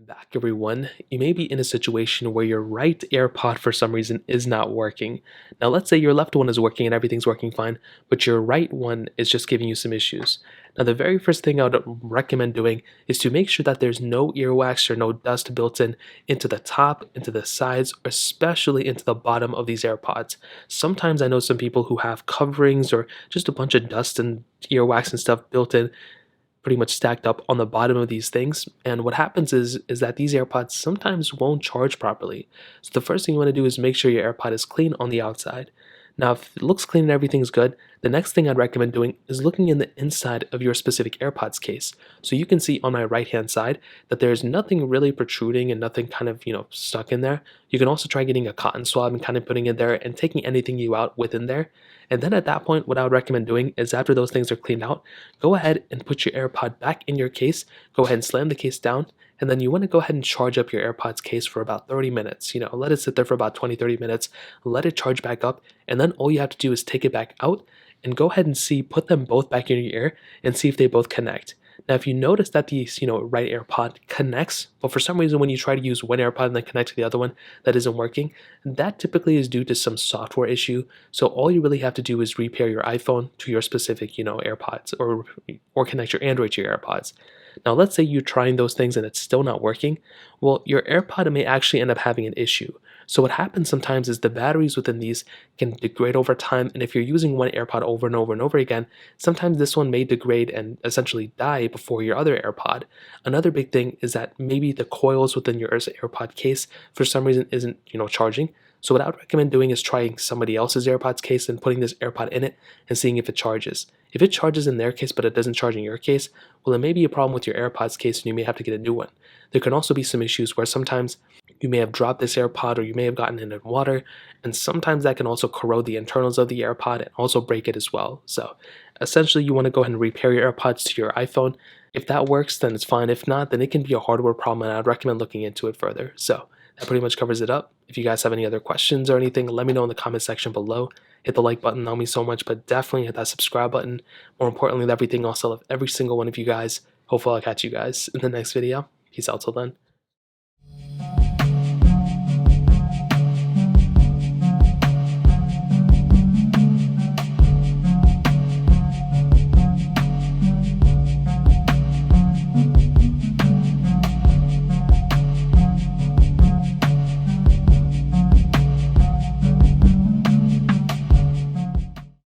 Back, everyone. You may be in a situation where your right AirPod for some reason is not working. Now, let's say your left one is working and everything's working fine, but your right one is just giving you some issues. Now, the very first thing I would recommend doing is to make sure that there's no earwax or no dust built in into the top, into the sides, or especially into the bottom of these AirPods. Sometimes I know some people who have coverings or just a bunch of dust and earwax and stuff built in pretty much stacked up on the bottom of these things. And what happens is that these AirPods sometimes won't charge properly. So the first thing you want to do is make sure your AirPod is clean on the outside. Now, if it looks clean and everything's good, the next thing I'd recommend doing is looking in the inside of your specific AirPods case. So you can see on my right hand side that there's nothing really protruding and nothing kind of, stuck in there. You can also try getting a cotton swab and kind of putting it there and taking anything you out within there. And then at that point, what I would recommend doing is after those things are cleaned out, go ahead and put your AirPod back in your case, go ahead and slam the case down, and then you want to go ahead and charge up your AirPods case for about 30 minutes. Let it sit there for about 20-30 minutes, let it charge back up, and then all you have to do is take it back out and go ahead and put them both back in your ear and see if they both connect. Now, if you notice that the right AirPod connects, but for some reason when you try to use one AirPod and then connect to the other one, that isn't working, that typically is due to some software issue. So all you really have to do is repair your iPhone to your specific, AirPods, or connect your Android to your AirPods. Now, let's say you're trying those things and it's still not working. Well, your AirPod may actually end up having an issue. So what happens sometimes is the batteries within these can degrade over time, and if you're using one AirPod over and over and over again, sometimes this one may degrade and essentially die before your other AirPod. Another big thing is that maybe the coils within your AirPod case for some reason isn't, charging. So what I would recommend doing is trying somebody else's AirPods case and putting this AirPod in it and seeing if it charges. If it charges in their case but it doesn't charge in your case, well, it may be a problem with your AirPods case and you may have to get a new one. There can also be some issues where sometimes you may have dropped this AirPod or you may have gotten it in water, and sometimes that can also corrode the internals of the AirPod and also break it as well. So essentially you want to go ahead and repair your AirPods to your iPhone. If that works, then it's fine. If not, then it can be a hardware problem and I'd recommend looking into it further. So that pretty much covers it up. If you guys have any other questions or anything, let me know in the comment section below. Hit the like button, that'll mean so much, but definitely hit that subscribe button. More importantly than everything else, I love every single one of you guys. Hopefully I'll catch you guys in the next video. Peace out till then.